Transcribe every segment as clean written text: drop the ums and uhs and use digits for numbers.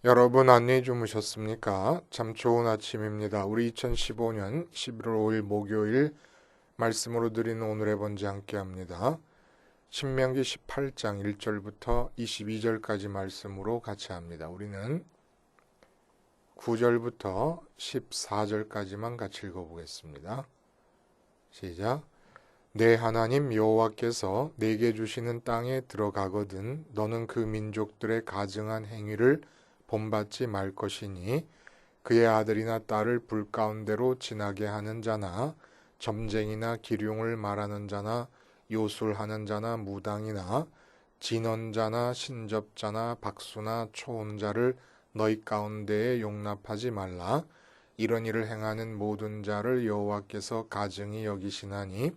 여러분 안녕히 주무셨습니까? 참 좋은 아침입니다. 우리 2015년 11월 5일 목요일 말씀으로 드리는 오늘의 번제 함께 합니다. 신명기 18장 1절부터 22절까지 말씀으로 같이 합니다. 우리는 9절부터 14절까지만 같이 읽어보겠습니다. 시작. 내 하나님 여호와께서 내게 주시는 땅에 들어가거든 너는 그 민족들의 가증한 행위를 본받지 말 것이니 그의 아들이나 딸을 불 가운데로 지나게 하는 자나 점쟁이나 기륭을 말하는 자나 요술하는 자나 무당이나 진언자나 신접자나 박수나 초혼자를 너희 가운데에 용납하지 말라. 이런 일을 행하는 모든 자를 여호와께서 가증히 여기시나니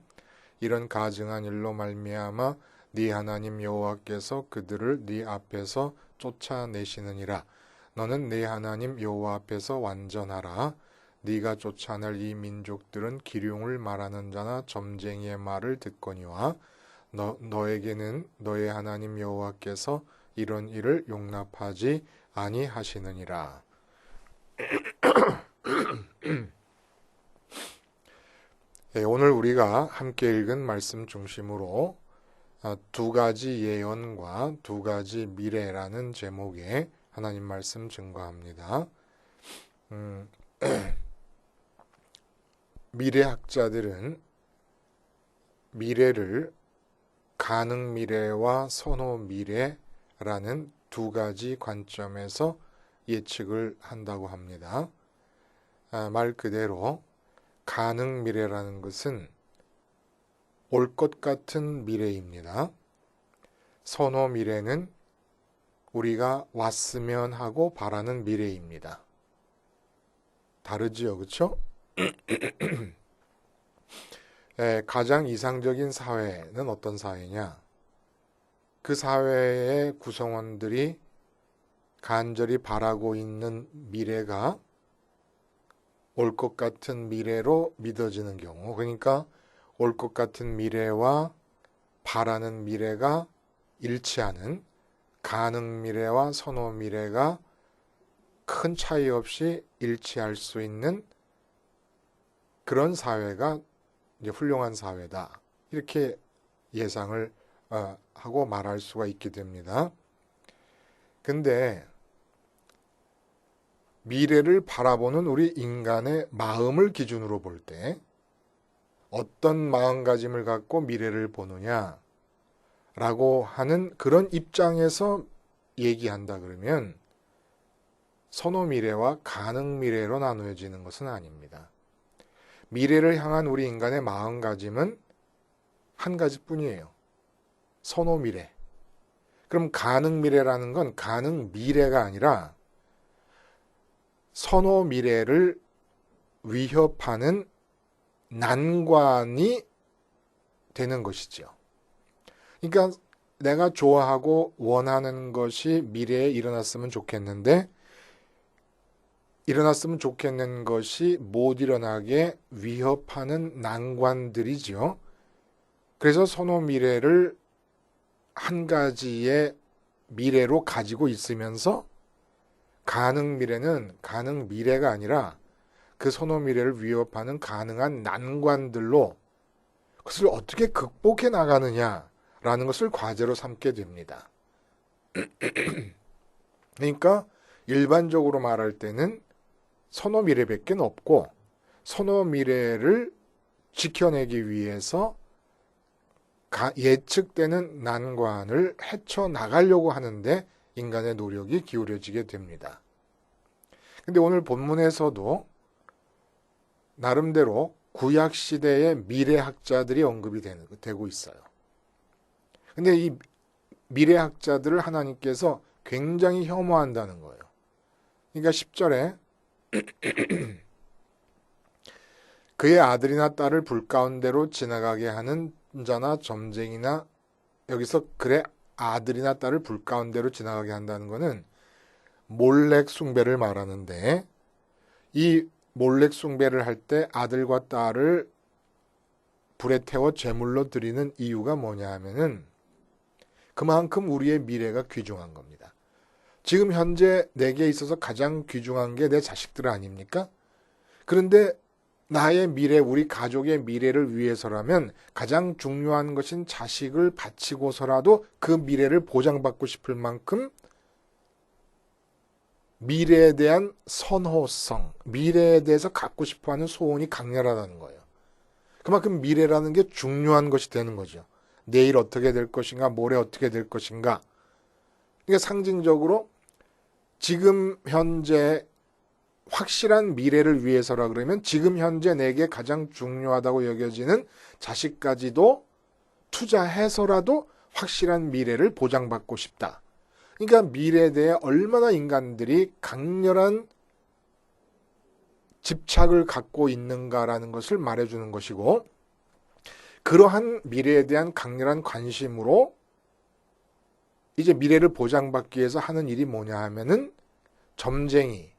이런 가증한 일로 말미암아 네 하나님 여호와께서 그들을 네 앞에서 쫓아내시느니라. 너는 네 하나님 여호와 앞에서 완전하라. 네가 쫓아낼 이 민족들은 기륭을 말하는 자나 점쟁이의 말을 듣거니와 너에게는 너의 하나님 여호와께서 이런 일을 용납하지 아니하시느니라. 오늘 우리가 함께 읽은 말씀 중심으로 두 가지 예언과 두 가지 미래라는 제목의 하나님 말씀 증거합니다. 미래학자들은 미래를 가능 미래와 선호 미래라는 두 가지 관점에서 예측을 한다고 합니다. 말 그대로 가능 미래라는 것은 올 것 같은 미래입니다. 선호 미래는 우리가 왔으면 하고 바라는 미래입니다. 다르지요, 그렇죠? 가장 이상적인 사회는 어떤 사회냐? 그 사회의 구성원들이 간절히 바라고 있는 미래가 올 것 같은 미래로 믿어지는 경우, 그러니까 올 것 같은 미래와 바라는 미래가 일치하는 가능 미래와 선호 미래가 큰 차이 없이 일치할 수 있는 그런 사회가 이제 훌륭한 사회다. 이렇게 예상을 하고 말할 수가 있게 됩니다. 근데 미래를 바라보는 우리 인간의 마음을 기준으로 볼 때 어떤 마음가짐을 갖고 미래를 보느냐 라고 하는 그런 입장에서 얘기한다 그러면 선호 미래와 가능 미래로 나누어지는 것은 아닙니다. 미래를 향한 우리 인간의 마음가짐은 한 가지뿐이에요. 선호 미래. 그럼 가능 미래라는 건 가능 미래가 아니라 선호 미래를 위협하는 난관이 되는 것이죠. 그러니까 내가 좋아하고 원하는 것이 미래에 일어났으면 좋겠는데 일어났으면 좋겠는 것이 못 일어나게 위협하는 난관들이죠. 그래서 선호 미래를 한 가지의 미래로 가지고 있으면서 가능 미래는 가능 미래가 아니라 그 선호 미래를 위협하는 가능한 난관들로 그것을 어떻게 극복해 나가느냐라는 것을 과제로 삼게 됩니다. 그러니까 일반적으로 말할 때는 선호 미래밖에 없고 선호 미래를 지켜내기 위해서 예측되는 난관을 헤쳐나가려고 하는데 인간의 노력이 기울여지게 됩니다. 근데 오늘 본문에서도 나름대로 구약시대의 미래학자들이 언급이 되고 있어요. 근데 이 미래학자들을 하나님께서 굉장히 혐오한다는 거예요. 그러니까 10절에 그의 아들이나 딸을 불 가운데로 지나가게 하는 자나 점쟁이나 여기서 그의 아들이나 딸을 불 가운데로 지나가게 한다는 것은 몰렉 숭배를 말하는데 이 몰렉 숭배를 할 때 아들과 딸을 불에 태워 제물로 드리는 이유가 뭐냐 하면은 그만큼 우리의 미래가 귀중한 겁니다. 지금 현재 내게 있어서 가장 귀중한 게 내 자식들 아닙니까? 그런데 나의 미래, 우리 가족의 미래를 위해서라면 가장 중요한 것인 자식을 바치고서라도 그 미래를 보장받고 싶을 만큼 미래에 대한 선호성, 미래에 대해서 갖고 싶어하는 소원이 강렬하다는 거예요. 그만큼 미래라는 게 중요한 것이 되는 거죠. 내일 어떻게 될 것인가, 모레 어떻게 될 것인가. 그러니까 상징적으로 지금 현재 확실한 미래를 위해서라 그러면 지금 현재 내게 가장 중요하다고 여겨지는 자식까지도 투자해서라도 확실한 미래를 보장받고 싶다. 그러니까 미래에 대해 얼마나 인간들이 강렬한 집착을 갖고 있는가라는 것을 말해주는 것이고, 그러한 미래에 대한 강렬한 관심으로 이제 미래를 보장받기 위해서 하는 일이 뭐냐 하면은 점쟁이,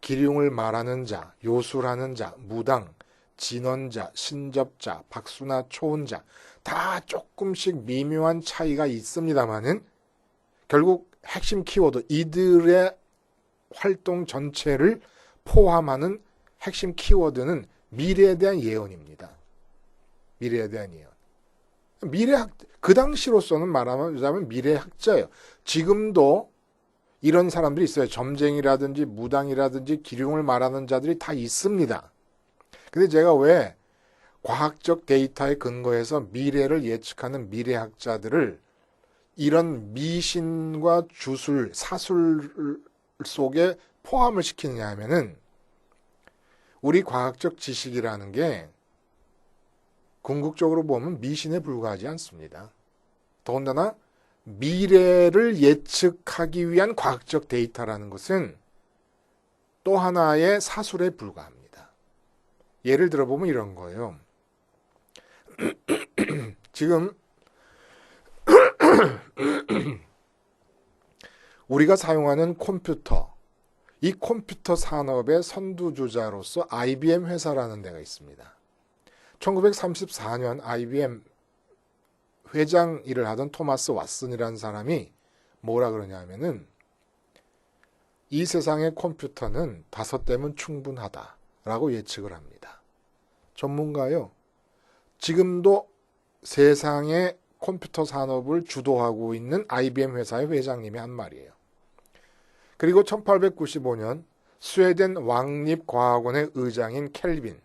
기륭을 말하는 자, 요술하는 자, 무당, 진언자, 신접자, 박수나 초혼자 다 조금씩 미묘한 차이가 있습니다만은 결국 핵심 키워드, 이들의 활동 전체를 포함하는 핵심 키워드는 미래에 대한 예언입니다. 미래에 대한 예언. 그 당시로서는 말하자면 미래학자예요. 지금도 이런 사람들이 있어요. 점쟁이라든지 무당이라든지 기륭을 말하는 자들이 다 있습니다. 근데 제가 왜 과학적 데이터에 근거해서 미래를 예측하는 미래학자들을 이런 미신과 주술, 사술 속에 포함을 시키느냐 하면은 우리 과학적 지식이라는 게 궁극적으로 보면 미신에 불과하지 않습니다. 더군다나 미래를 예측하기 위한 과학적 데이터라는 것은 또 하나의 사술에 불과합니다. 예를 들어보면 이런 거예요. 지금 우리가 사용하는 컴퓨터, 이 컴퓨터 산업의 선두주자로서 IBM 회사라는 데가 있습니다. 1934년 IBM 회장 일을 하던 토마스 왓슨이라는 사람이 뭐라 그러냐면은 이 세상의 컴퓨터는 5대면 충분하다라고 예측을 합니다. 전문가요. 지금도 세상의 컴퓨터 산업을 주도하고 있는 IBM 회사의 회장님이 한 말이에요. 그리고 1895년 스웨덴 왕립과학원의 의장인 켈빈,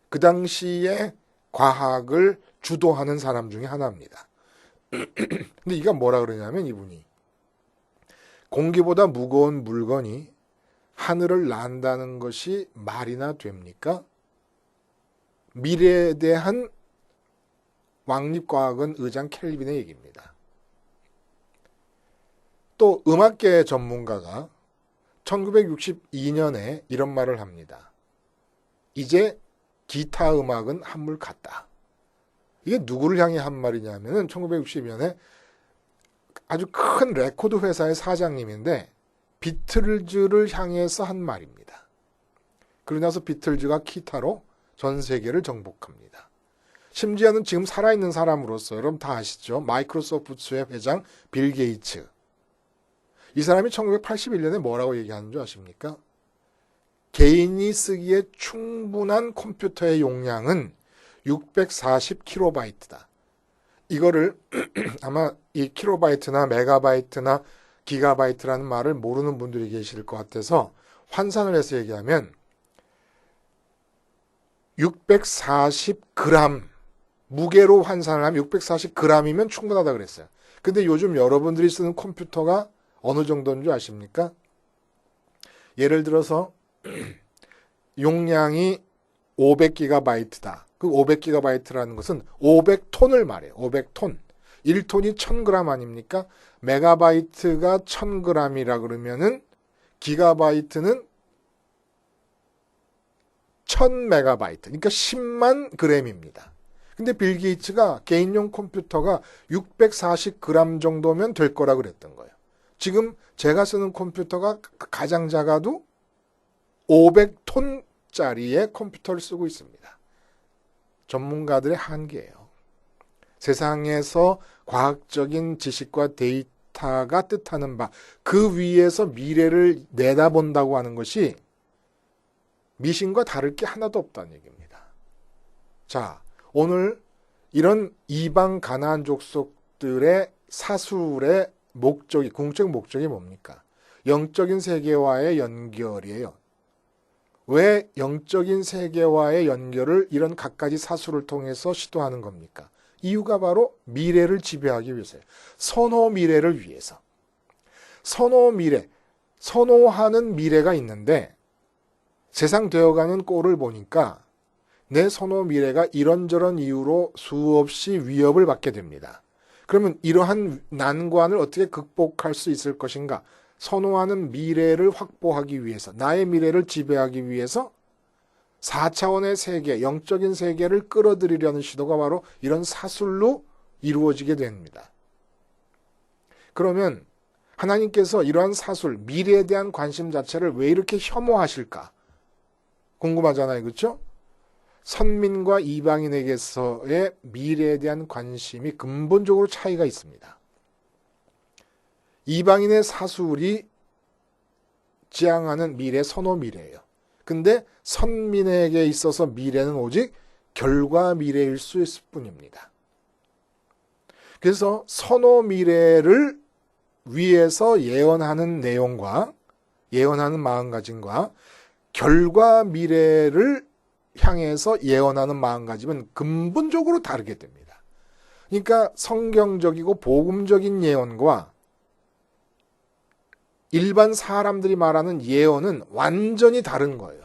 그 당시에 과학을 주도하는 사람 중에 하나입니다. 근데 이가 뭐라 그러냐면 이분이 공기보다 무거운 물건이 하늘을 난다는 것이 말이나 됩니까? 미래에 대한 왕립과학원 의장 켈빈의 얘기입니다. 또 음악계 전문가가 1962년에 이런 말을 합니다. 이제 기타 음악은 한물 같다. 이게 누구를 향해 한 말이냐면은 1962년에 아주 큰 레코드 회사의 사장님인데 비틀즈를 향해서 한 말입니다. 그러고 나서 비틀즈가 기타로 전 세계를 정복합니다. 심지어는 지금 살아있는 사람으로서 여러분 다 아시죠? 마이크로소프트의 회장 빌 게이츠. 이 사람이 1981년에 뭐라고 얘기하는 줄 아십니까? 개인이 쓰기에 충분한 컴퓨터의 용량은 640kB다. 이거를 아마 이 킬로바이트나 메가바이트나 기가바이트라는 말을 모르는 분들이 계실 것 같아서 환산을 해서 얘기하면 640g 무게로 환산을 하면 640g이면 충분하다 그랬어요. 근데 요즘 여러분들이 쓰는 컴퓨터가 어느 정도인 줄 아십니까? 예를 들어서 용량이 500GB다. 그 500GB라는 것은 500톤을 말해요. 500톤. 1톤이 1000g 아닙니까? 메가바이트가 1000g이라 그러면은 기가바이트는 1000메가바이트. 그러니까 10만 g입니다. 근데 빌 게이츠가 개인용 컴퓨터가 640g 정도면 될 거라 그랬던 거예요. 지금 제가 쓰는 컴퓨터가 가장 작아도 500톤짜리의 컴퓨터를 쓰고 있습니다. 전문가들의 한계예요. 세상에서 과학적인 지식과 않다가 뜻하는 바, 그 위에서 미래를 내다본다고 하는 것이 미신과 다를 게 하나도 없다는 얘기입니다. 자, 오늘 이런 이방 가나안 족속들의 사술의 목적이, 궁극적 목적이 뭡니까? 영적인 세계와의 연결이에요. 왜 영적인 세계와의 연결을 이런 갖가지 사술을 통해서 시도하는 겁니까? 이유가 바로 미래를 지배하기 위해서예요. 선호 미래를 위해서. 선호 미래, 선호하는 미래가 있는데 세상 되어가는 꼴을 보니까 내 선호 미래가 이런저런 이유로 수없이 위협을 받게 됩니다. 그러면 이러한 난관을 어떻게 극복할 수 있을 것인가? 선호하는 미래를 확보하기 위해서, 나의 미래를 지배하기 위해서 4차원의 세계, 영적인 세계를 끌어들이려는 시도가 바로 이런 사술로 이루어지게 됩니다. 그러면 하나님께서 이러한 사술, 미래에 대한 관심 자체를 왜 이렇게 혐오하실까? 궁금하잖아요. 그렇죠? 선민과 이방인에게서의 미래에 대한 관심이 근본적으로 차이가 있습니다. 이방인의 사술이 지향하는 미래, 선호 미래예요. 근데 선민에게 있어서 미래는 오직 결과 미래일 수 있을 뿐입니다. 그래서 선호 미래를 위해서 예언하는 내용과 예언하는 마음가짐과 결과 미래를 향해서 예언하는 마음가짐은 근본적으로 다르게 됩니다. 그러니까 성경적이고 복음적인 예언과 일반 사람들이 말하는 예언은 완전히 다른 거예요.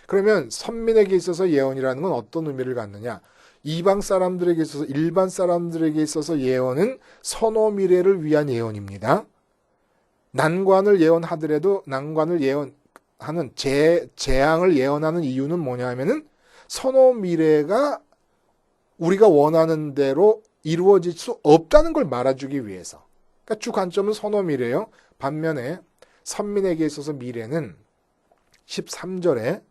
그러면 선민에게 있어서 예언이라는 건 어떤 의미를 갖느냐? 이방 사람들에게 있어서, 일반 사람들에게 있어서 예언은 선호 미래를 위한 예언입니다. 난관을 예언하더라도 난관을 예언하는 재앙을 예언하는 이유는 뭐냐 하면은 선호 미래가 우리가 원하는 대로 이루어질 수 없다는 걸 말해주기 위해서. 그러니까 주 관점은 선호 미래예요. 반면에 선민에게 있어서 미래는 13절에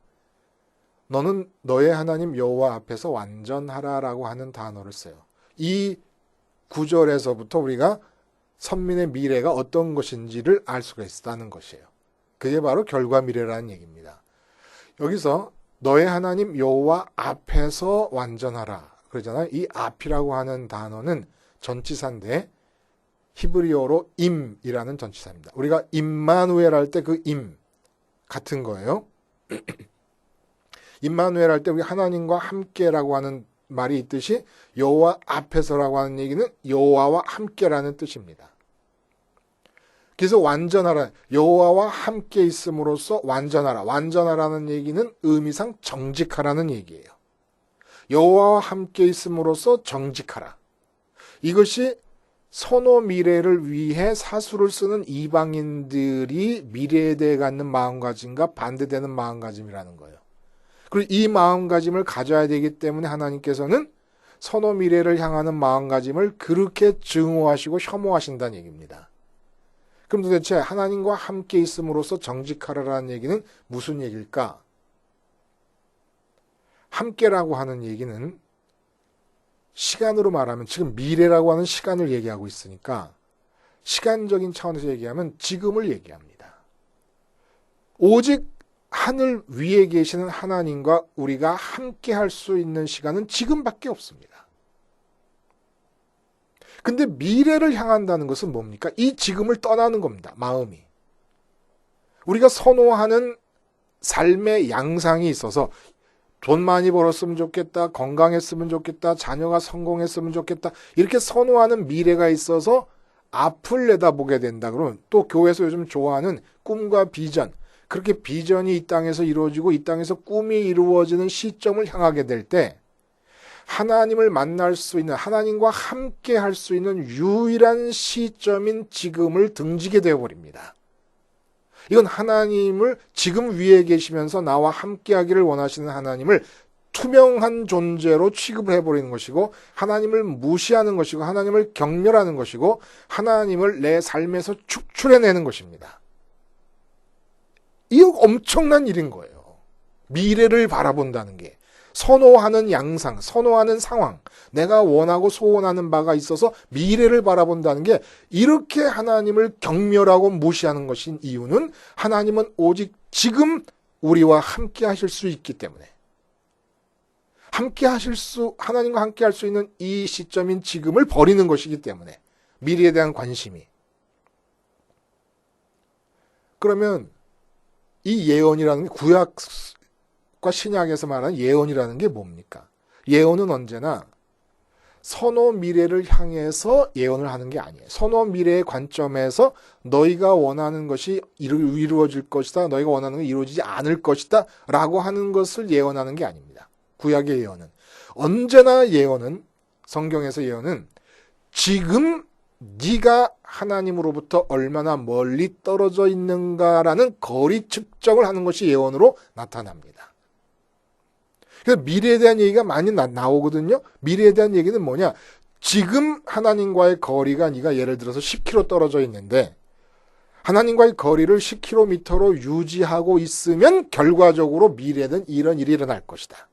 너는 너의 하나님 여호와 앞에서 완전하라라고 하는 단어를 써요. 이 구절에서부터 우리가 선민의 미래가 어떤 것인지를 알 수가 있다는 것이에요. 그게 바로 결과 미래라는 얘기입니다. 여기서 너의 하나님 여호와 앞에서 완전하라 그러잖아요. 이 앞이라고 하는 단어는 전치사인데 히브리어로 임이라는 전치사입니다. 우리가 임마누엘 할 때 그 임 같은 거예요. 임마누엘 할 때 우리 하나님과 함께라고 하는 말이 있듯이 여호와 앞에서라고 하는 얘기는 여호와와 함께라는 뜻입니다. 그래서 완전하라, 여호와와 함께 있음으로써 완전하라. 완전하라는 얘기는 의미상 정직하라는 얘기예요. 여호와와 함께 있음으로써 정직하라. 이것이 선호 미래를 위해 사술을 쓰는 이방인들이 미래에 대해 갖는 마음가짐과 반대되는 마음가짐이라는 거예요. 그리고 이 마음가짐을 가져야 되기 때문에 하나님께서는 선호 미래를 향하는 마음가짐을 그렇게 증오하시고 혐오하신다는 얘기입니다. 그럼 도대체 하나님과 함께 있음으로써 정직하라라는 얘기는 무슨 얘기일까? 함께라고 하는 얘기는 시간으로 말하면 지금 미래라고 하는 시간을 얘기하고 있으니까 시간적인 차원에서 얘기하면 지금을 얘기합니다. 오직 하늘 위에 계시는 하나님과 우리가 함께 할 수 있는 시간은 지금밖에 없습니다. 근데 미래를 향한다는 것은 뭡니까? 이 지금을 떠나는 겁니다. 마음이. 우리가 선호하는 삶의 양상이 있어서 돈 많이 벌었으면 좋겠다, 건강했으면 좋겠다, 자녀가 성공했으면 좋겠다, 이렇게 선호하는 미래가 있어서 앞을 내다보게 된다. 그러면 또 교회에서 요즘 좋아하는 꿈과 비전, 그렇게 비전이 이 땅에서 이루어지고 이 땅에서 꿈이 이루어지는 시점을 향하게 될 때 하나님을 만날 수 있는, 하나님과 함께 할 수 있는 유일한 시점인 지금을 등지게 되어버립니다. 이건 하나님을 지금 위에 계시면서 나와 함께 하기를 원하시는 하나님을 투명한 존재로 취급을 해버리는 것이고, 하나님을 무시하는 것이고, 하나님을 경멸하는 것이고, 하나님을 내 삶에서 축출해내는 것입니다. 이거 엄청난 일인 거예요. 미래를 바라본다는 게. 선호하는 양상, 선호하는 상황, 내가 원하고 소원하는 바가 있어서 미래를 바라본다는 게 이렇게 하나님을 경멸하고 무시하는 것인 이유는 하나님은 오직 지금 우리와 함께 하실 수 있기 때문에 하나님과 함께 할 수 있는 이 시점인 지금을 버리는 것이기 때문에 미래에 대한 관심이. 그러면 이 예언이라는 게 구약과 신약에서 말하는 예언이라는 게 뭡니까? 예언은 언제나 선호 미래를 향해서 예언을 하는 게 아니에요. 선호 미래의 관점에서 너희가 원하는 것이 이루어질 것이다. 너희가 원하는 건 이루어지지 않을 것이다. 라고 하는 것을 예언하는 게 아닙니다. 구약의 예언은. 언제나 예언은, 성경에서 예언은 지금 네가 하나님으로부터 얼마나 멀리 떨어져 있는가라는 거리 측정을 하는 것이 예언으로 나타납니다. 그래서 미래에 대한 얘기가 많이 나오거든요. 미래에 대한 얘기는 뭐냐? 지금 하나님과의 거리가 네가 예를 들어서 10km 떨어져 있는데 하나님과의 거리를 10km로 유지하고 있으면 결과적으로 미래는 이런 일이 일어날 것이다.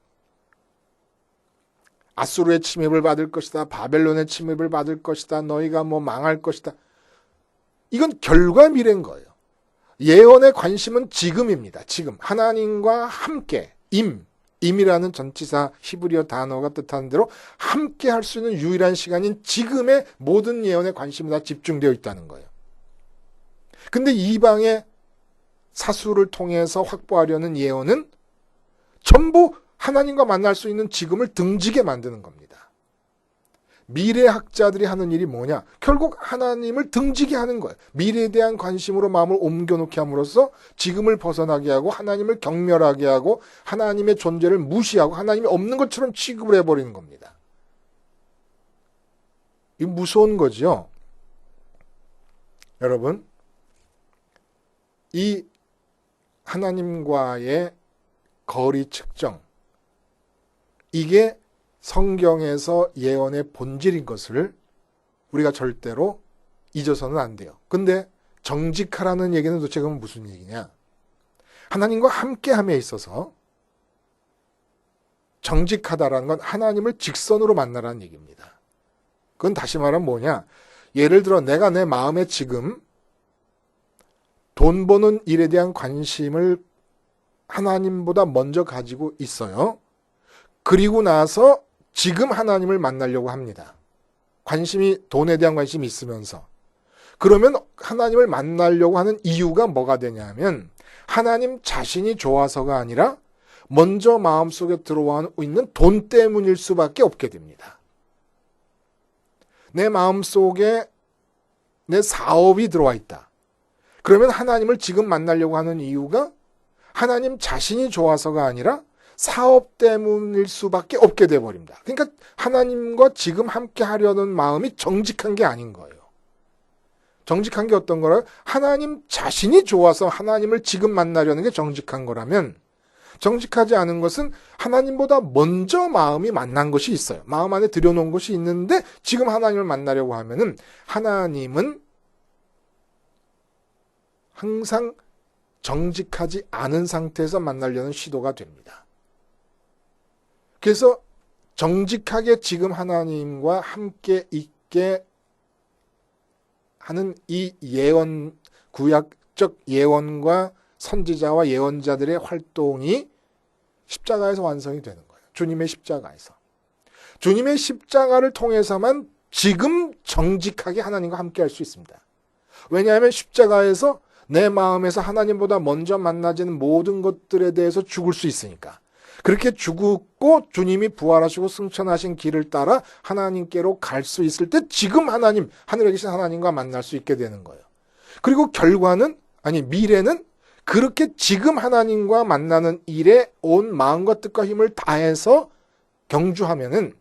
아수르의 침입을 받을 것이다. 바벨론의 침입을 받을 것이다. 너희가 망할 것이다. 이건 결과 미래인 거예요. 예언의 관심은 지금입니다. 지금 하나님과 함께 임이라는 전치사 히브리어 단어가 뜻하는 대로 함께 할 수 있는 유일한 시간인 지금의 모든 예언의 관심이 다 집중되어 있다는 거예요. 근데 이방의 사수를 통해서 확보하려는 예언은 전부 하나님과 만날 수 있는 지금을 등지게 만드는 겁니다. 미래학자들이 하는 일이 뭐냐? 결국 하나님을 등지게 하는 거예요. 미래에 대한 관심으로 마음을 옮겨놓게 함으로써 지금을 벗어나게 하고 하나님을 경멸하게 하고 하나님의 존재를 무시하고 하나님이 없는 것처럼 취급을 해버리는 겁니다. 이거 무서운 거죠. 여러분, 이 하나님과의 거리 측정, 이게 성경에서 예언의 본질인 것을 우리가 절대로 잊어서는 안 돼요. 근데 정직하라는 얘기는 도대체 그건 무슨 얘기냐? 하나님과 함께함에 있어서 정직하다라는 건 하나님을 직선으로 만나라는 얘기입니다. 그건 다시 말하면 뭐냐? 예를 들어 내가 내 마음에 지금 돈 버는 일에 대한 관심을 하나님보다 먼저 가지고 있어요. 그리고 나서 지금 하나님을 만나려고 합니다. 돈에 대한 관심이 있으면서. 그러면 하나님을 만나려고 하는 이유가 뭐가 되냐면 하나님 자신이 좋아서가 아니라 먼저 마음속에 들어와 있는 돈 때문일 수밖에 없게 됩니다. 내 마음속에 내 사업이 들어와 있다. 그러면 하나님을 지금 만나려고 하는 이유가 하나님 자신이 좋아서가 아니라 사업 때문일 수밖에 없게 돼버립니다. 그러니까 하나님과 지금 함께 하려는 마음이 정직한 게 아닌 거예요. 정직한 게 어떤 거라요? 하나님 자신이 좋아서 하나님을 지금 만나려는 게 정직한 거라면 정직하지 않은 것은 하나님보다 먼저 마음이 만난 것이 있어요. 마음 안에 들여놓은 것이 있는데 지금 하나님을 만나려고 하면은 하나님은 항상 정직하지 않은 상태에서 만나려는 시도가 됩니다. 그래서 정직하게 지금 하나님과 함께 있게 하는 이 예언, 구약적 예언과 선지자와 예언자들의 활동이 십자가에서 완성이 되는 거예요. 주님의 십자가에서. 주님의 십자가를 통해서만 지금 정직하게 하나님과 함께 할 수 있습니다. 왜냐하면 십자가에서 내 마음에서 하나님보다 먼저 만나지는 모든 것들에 대해서 죽을 수 있으니까. 그렇게 죽고 주님이 부활하시고 승천하신 길을 따라 하나님께로 갈 수 있을 때 지금 하늘에 계신 하나님과 만날 수 있게 되는 거예요. 그리고 미래는 그렇게 지금 하나님과 만나는 일에 온 마음과 뜻과 힘을 다해서 경주하면은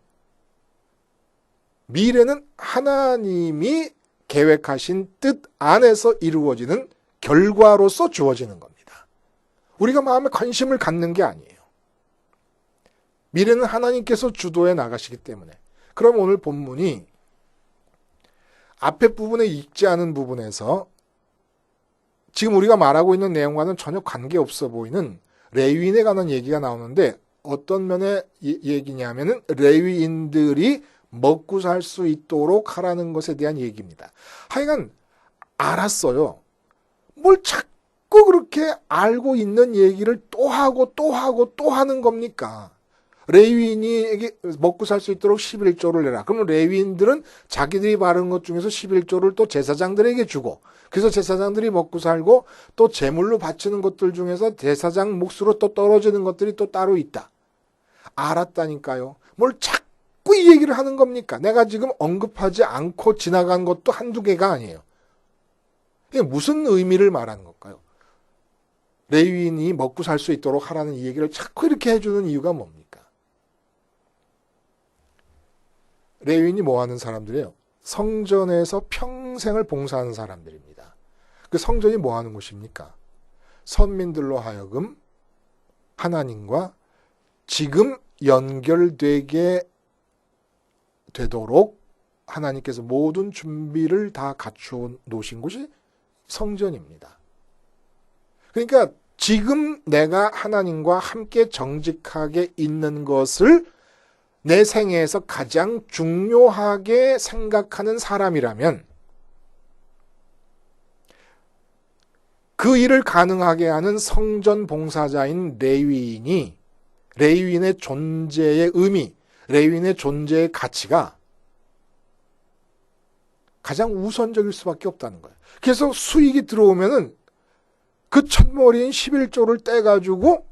미래는 하나님이 계획하신 뜻 안에서 이루어지는 결과로서 주어지는 겁니다. 우리가 마음에 관심을 갖는 게 아니에요. 미래는 하나님께서 주도해 나가시기 때문에. 그럼 오늘 본문이 앞에 부분에 읽지 않은 부분에서 지금 우리가 말하고 있는 내용과는 전혀 관계없어 보이는 레위인에 관한 얘기가 나오는데 어떤 면의 얘기냐면은 레위인들이 먹고 살 수 있도록 하라는 것에 대한 얘기입니다. 하여간 알았어요. 뭘 자꾸 그렇게 알고 있는 얘기를 또 하고 또 하고 또 하는 겁니까? 레위인이 먹고 살 수 있도록 11조를 내라. 그러면 레위인들은 자기들이 바른 것 중에서 11조를 또 제사장들에게 주고, 그래서 제사장들이 먹고 살고, 또 제물로 바치는 것들 중에서 제사장 몫으로 또 떨어지는 것들이 또 따로 있다. 알았다니까요. 뭘 자꾸 이 얘기를 하는 겁니까? 내가 지금 언급하지 않고 지나간 것도 한두 개가 아니에요. 이게 무슨 의미를 말하는 걸까요? 레위인이 먹고 살 수 있도록 하라는 이 얘기를 자꾸 이렇게 해주는 이유가 뭡니까? 레위인이 뭐 하는 사람들이에요? 성전에서 평생을 봉사하는 사람들입니다. 그 성전이 뭐 하는 곳입니까? 선민들로 하여금 하나님과 지금 연결되게 되도록 하나님께서 모든 준비를 다 갖추어 놓으신 곳이 성전입니다. 그러니까 지금 내가 하나님과 함께 정직하게 있는 것을 내 생애에서 가장 중요하게 생각하는 사람이라면 그 일을 가능하게 하는 성전 봉사자인 레위인이 레위인의 존재의 의미, 레위인의 존재의 가치가 가장 우선적일 수밖에 없다는 거예요. 그래서 수익이 들어오면은 그 첫머리인 11조를 떼가지고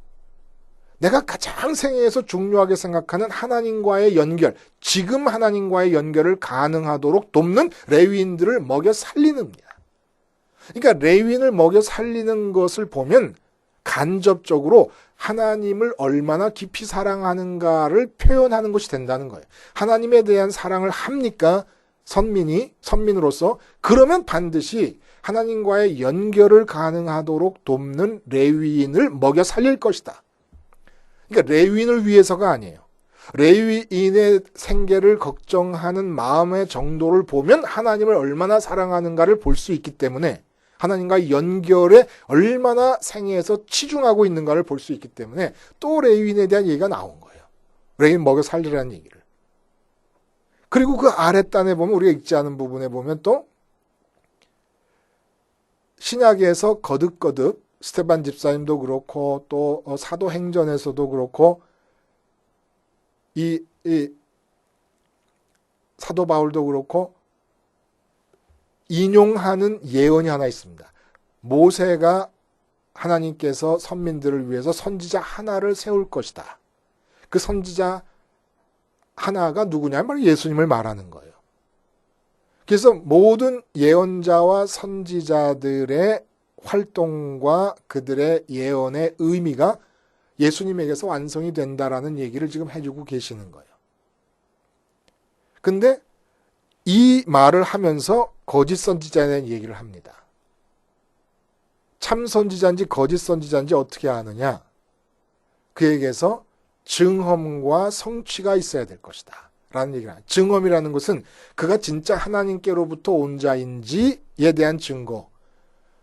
내가 가장 생애에서 중요하게 생각하는 하나님과의 연결, 지금 하나님과의 연결을 가능하도록 돕는 레위인들을 먹여 살리는입니다. 그러니까 레위인을 먹여 살리는 것을 보면 간접적으로 하나님을 얼마나 깊이 사랑하는가를 표현하는 것이 된다는 거예요. 하나님에 대한 사랑을 합니까? 선민으로서 그러면 반드시 하나님과의 연결을 가능하도록 돕는 레위인을 먹여 살릴 것이다. 그러니까 레위인을 위해서가 아니에요. 레위인의 생계를 걱정하는 마음의 정도를 보면 하나님을 얼마나 사랑하는가를 볼 수 있기 때문에 하나님과의 연결에 얼마나 생애에서 치중하고 있는가를 볼 수 있기 때문에 또 레위인에 대한 얘기가 나온 거예요. 레위인 먹여 살리라는 얘기를. 그리고 그 아랫단에 보면 우리가 읽지 않은 부분에 보면 또 신약에서 거듭거듭 스데반 집사님도 그렇고 또 사도행전에서도 그렇고 이 사도 바울도 그렇고 인용하는 예언이 하나 있습니다. 모세가 하나님께서 선민들을 위해서 선지자 하나를 세울 것이다. 그 선지자 하나가 누구냐? 바로 예수님을 말하는 거예요. 그래서 모든 예언자와 선지자들의 활동과 그들의 예언의 의미가 예수님에게서 완성이 된다라는 얘기를 지금 해주고 계시는 거예요. 근데 이 말을 하면서 거짓 선지자에 대한 얘기를 합니다. 참 선지자인지 거짓 선지자인지 어떻게 아느냐? 그에게서 증언과 성취가 있어야 될 것이다. 라는 얘기를 합니다. 증언이라는 것은 그가 진짜 하나님께로부터 온 자인지에 대한 증거.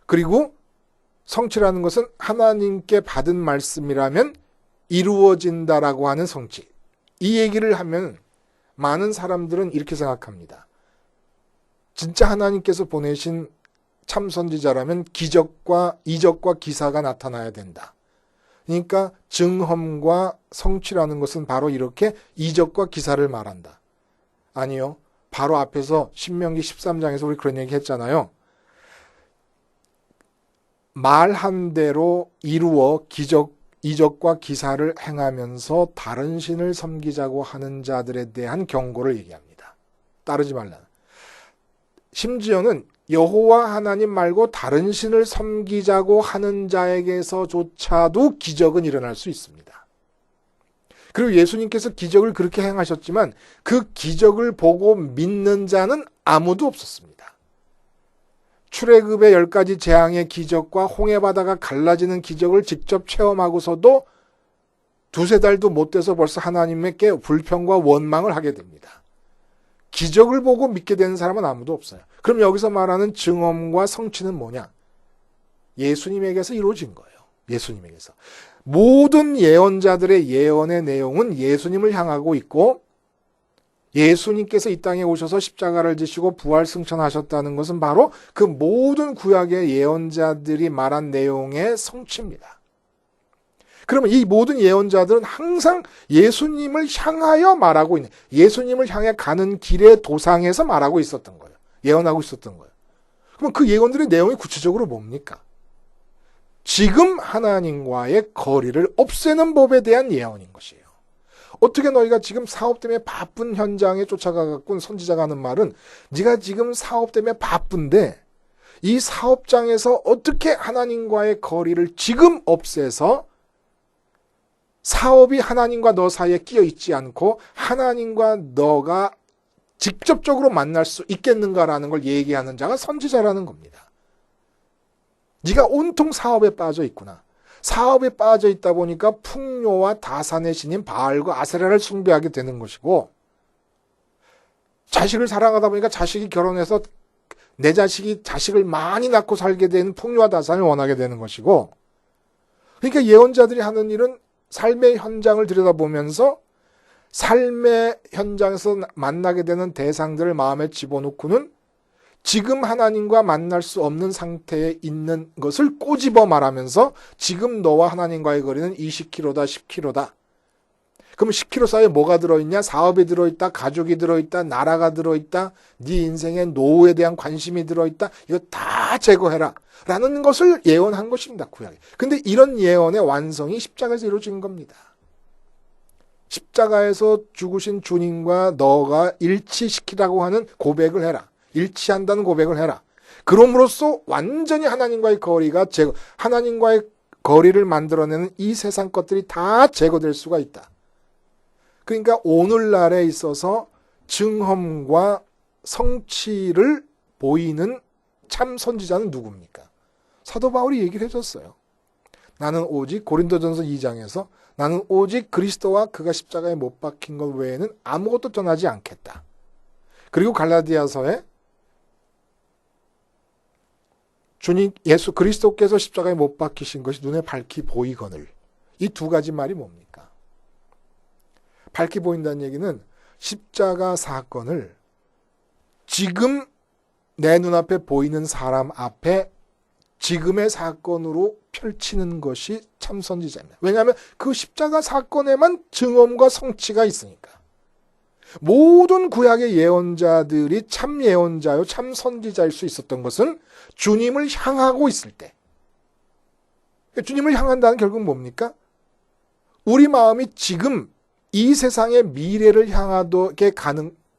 그리고 성취라는 것은 하나님께 받은 말씀이라면 이루어진다라고 하는 성취. 이 얘기를 하면 많은 사람들은 이렇게 생각합니다. 진짜 하나님께서 보내신 참 선지자라면 기적과 이적과 기사가 나타나야 된다. 그러니까 증언과 성취라는 것은 바로 이렇게 이적과 기사를 말한다. 아니요. 바로 앞에서 신명기 13장에서 우리 그런 얘기 했잖아요. 말한 대로 이루어 이적과 기사를 행하면서 다른 신을 섬기자고 하는 자들에 대한 경고를 얘기합니다. 따르지 말라. 심지어는 여호와 하나님 말고 다른 신을 섬기자고 하는 자에게서조차도 기적은 일어날 수 있습니다. 그리고 예수님께서 기적을 그렇게 행하셨지만 그 기적을 보고 믿는 자는 아무도 없었습니다. 출애굽의 10가지 재앙의 기적과 홍해바다가 갈라지는 기적을 직접 체험하고서도 두세 달도 못 돼서 벌써 하나님께 불평과 원망을 하게 됩니다. 기적을 보고 믿게 되는 사람은 아무도 없어요. 그럼 여기서 말하는 증언과 성취는 뭐냐? 예수님에게서 이루어진 거예요. 예수님에게서. 모든 예언자들의 예언의 내용은 예수님을 향하고 있고 예수님께서 이 땅에 오셔서 십자가를 지시고 부활 승천하셨다는 것은 바로 그 모든 구약의 예언자들이 말한 내용의 성취입니다. 그러면 이 모든 예언자들은 항상 예수님을 향하여 말하고 있는, 예수님을 향해 가는 길의 도상에서 말하고 있었던 거예요. 예언하고 있었던 거예요. 그럼 그 예언들의 내용이 구체적으로 뭡니까? 지금 하나님과의 거리를 없애는 법에 대한 예언인 것이에요. 어떻게 너희가 지금 사업 때문에 바쁜 현장에 쫓아가갖고 선지자가 하는 말은 네가 지금 사업 때문에 바쁜데 이 사업장에서 어떻게 하나님과의 거리를 지금 없애서 사업이 하나님과 너 사이에 끼어 있지 않고 하나님과 너가 직접적으로 만날 수 있겠는가라는 걸 얘기하는 자가 선지자라는 겁니다. 네가 온통 사업에 빠져 있구나. 사업에 빠져 있다 보니까 풍요와 다산의 신인 바알과 아세라를 숭배하게 되는 것이고 자식을 사랑하다 보니까 자식이 결혼해서 내 자식이 자식을 많이 낳고 살게 되는 풍요와 다산을 원하게 되는 것이고 그러니까 예언자들이 하는 일은 삶의 현장을 들여다보면서 삶의 현장에서 만나게 되는 대상들을 마음에 집어넣고는 지금 하나님과 만날 수 없는 상태에 있는 것을 꼬집어 말하면서 지금 너와 하나님과의 거리는 20km다, 10km다. 그럼 10km 사이에 뭐가 들어있냐? 사업이 들어있다, 가족이 들어있다, 나라가 들어있다, 네 인생의 노후에 대한 관심이 들어있다. 이거 다 제거해라. 라는 것을 예언한 것입니다. 구약에. 근데 이런 예언의 완성이 십자가에서 이루어진 겁니다. 십자가에서 죽으신 주님과 너가 일치시키라고 하는 고백을 해라. 일치한다는 고백을 해라. 그럼으로써 완전히 하나님과의 거리가 하나님과의 거리를 만들어내는 이 세상 것들이 다 제거될 수가 있다. 그러니까 오늘날에 있어서 증험과 성취를 보이는 참 선지자는 누굽니까? 사도 바울이 얘기를 해줬어요. 나는 오직 고린도전서 2장에서 나는 오직 그리스도와 그가 십자가에 못 박힌 것 외에는 아무것도 전하지 않겠다. 그리고 갈라디아서에 주님 예수 그리스도께서 십자가에 못 박히신 것이 눈에 밝히 보이거늘. 이 두 가지 말이 뭡니까? 밝히 보인다는 얘기는 십자가 사건을 지금 내 눈앞에 보이는 사람 앞에 지금의 사건으로 펼치는 것이 참 선지자입니다. 왜냐하면 그 십자가 사건에만 증언과 성취가 있으니까. 모든 구약의 예언자들이 참 예언자요, 참 선지자일 수 있었던 것은 주님을 향하고 있을 때. 주님을 향한다는 결국은 뭡니까? 우리 마음이 지금 이 세상의 미래를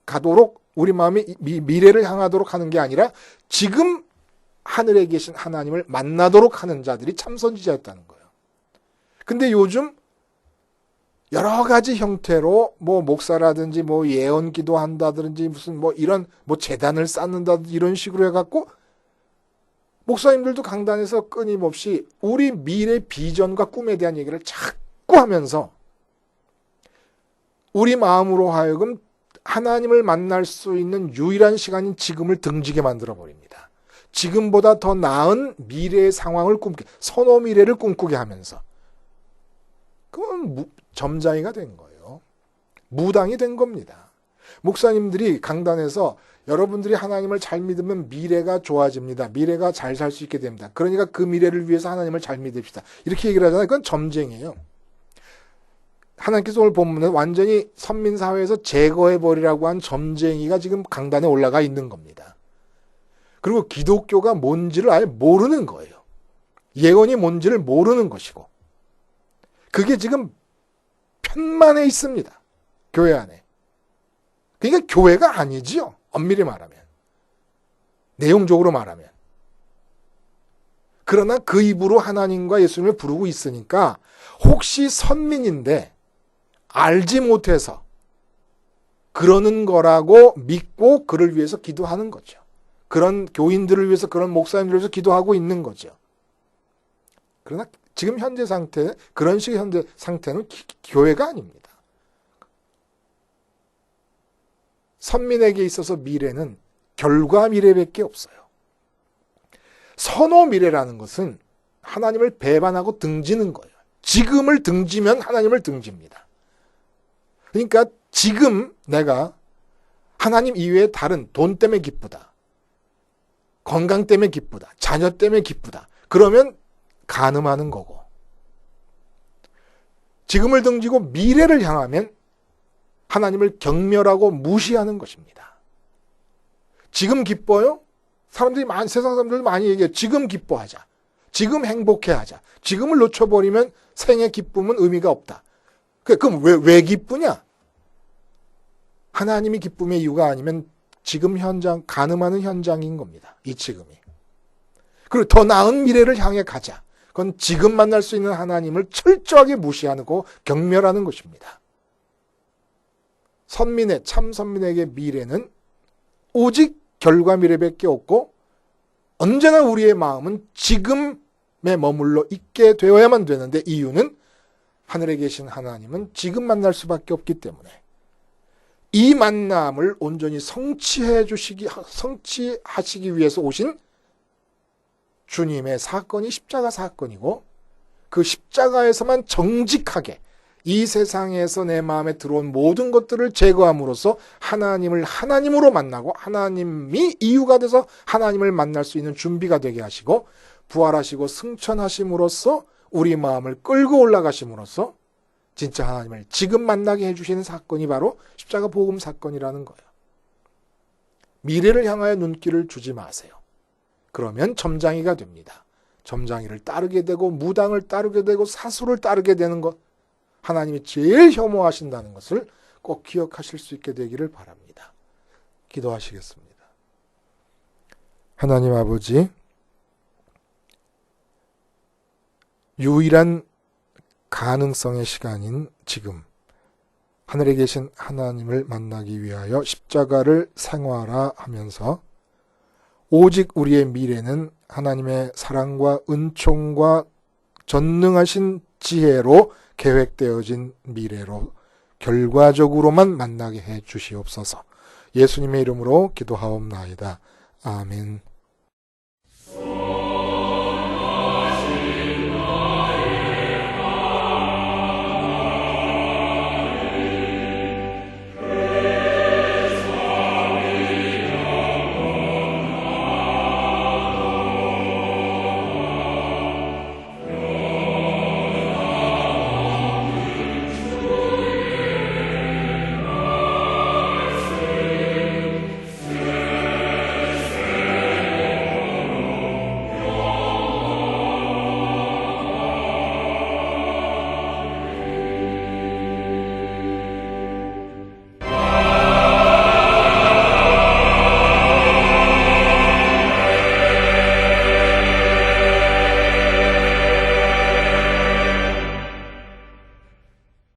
가도록 우리 마음이 미래를 향하도록 하는 게 아니라 지금 하늘에 계신 하나님을 만나도록 하는 자들이 참 선지자였다는 거예요. 근데 요즘 여러 가지 형태로 목사라든지 예언 기도한다든지 무슨 이런 재단을 쌓는다든지 이런 식으로 해갖고 목사님들도 강단에서 끊임없이 우리 미래 비전과 꿈에 대한 얘기를 자꾸 하면서 우리 마음으로 하여금 하나님을 만날 수 있는 유일한 시간인 지금을 등지게 만들어버립니다. 지금보다 더 나은 미래의 상황을 선호 미래를 꿈꾸게 하면서 그건 점자이가 된 거예요. 무당이 된 겁니다. 목사님들이 강단에서 여러분들이 하나님을 잘 믿으면 미래가 좋아집니다. 미래가 잘 살 수 있게 됩니다. 그러니까 그 미래를 위해서 하나님을 잘 믿읍시다. 이렇게 얘기를 하잖아요. 그건 점쟁이에요. 하나님께서 오늘 본문에 완전히 선민사회에서 제거해버리라고 한 점쟁이가 지금 강단에 올라가 있는 겁니다. 그리고 기독교가 뭔지를 아예 모르는 거예요. 예언이 뭔지를 모르는 것이고 그게 지금 편만에 있습니다. 교회 안에. 그러니까 교회가 아니지요. 엄밀히 말하면. 내용적으로 말하면. 그러나 그 입으로 하나님과 예수님을 부르고 있으니까 혹시 선민인데 알지 못해서 그러는 거라고 믿고 그를 위해서 기도하는 거죠. 그런 교인들을 위해서 그런 목사님들을 위해서 기도하고 있는 거죠. 그러나 지금 현재 상태, 그런 식의 현재 상태는 교회가 아닙니다. 선민에게 있어서 미래는 결과 미래밖에 없어요. 선호 미래라는 것은 하나님을 배반하고 등지는 거예요. 지금을 등지면 하나님을 등집니다. 그러니까 지금 내가 하나님 이외에 다른 돈 때문에 기쁘다, 건강 때문에 기쁘다, 자녀 때문에 기쁘다, 그러면 간음하는 거고, 지금을 등지고 미래를 향하면 하나님을 경멸하고 무시하는 것입니다. 지금 기뻐요? 세상 사람들도 많이 얘기해요. 지금 기뻐하자. 지금 행복해하자. 지금을 놓쳐버리면 생의 기쁨은 의미가 없다. 그럼 왜 기쁘냐? 하나님이 기쁨의 이유가 아니면 지금 현장, 간음하는 현장인 겁니다. 이 지금이. 그리고 더 나은 미래를 향해 가자. 그건 지금 만날 수 있는 하나님을 철저하게 무시하고 경멸하는 것입니다. 참 선민에게 미래는 오직 결과 미래밖에 없고, 언제나 우리의 마음은 지금에 머물러 있게 되어야만 되는데, 이유는 하늘에 계신 하나님은 지금 만날 수밖에 없기 때문에 이 만남을 온전히 성취하시기 위해서 오신 주님의 사건이 십자가 사건이고, 그 십자가에서만 정직하게 이 세상에서 내 마음에 들어온 모든 것들을 제거함으로써 하나님을 하나님으로 만나고, 하나님이 이유가 돼서 하나님을 만날 수 있는 준비가 되게 하시고, 부활하시고 승천하심으로써 우리 마음을 끌고 올라가심으로써 진짜 하나님을 지금 만나게 해주시는 사건이 바로 십자가 복음 사건이라는 거예요. 미래를 향하여 눈길을 주지 마세요. 그러면 점장이가 됩니다. 점장이를 따르게 되고 무당을 따르게 되고 사수를 따르게 되는 것, 하나님이 제일 혐오하신다는 것을 꼭 기억하실 수 있게 되기를 바랍니다. 기도하시겠습니다. 하나님 아버지, 유일한 가능성의 시간인 지금, 하늘에 계신 하나님을 만나기 위하여 십자가를 생활하면서 오직 우리의 미래는 하나님의 사랑과 은총과 전능하신 지혜로 계획되어진 미래로 결과적으로만 만나게 해 주시옵소서. 예수님의 이름으로 기도하옵나이다. 아멘.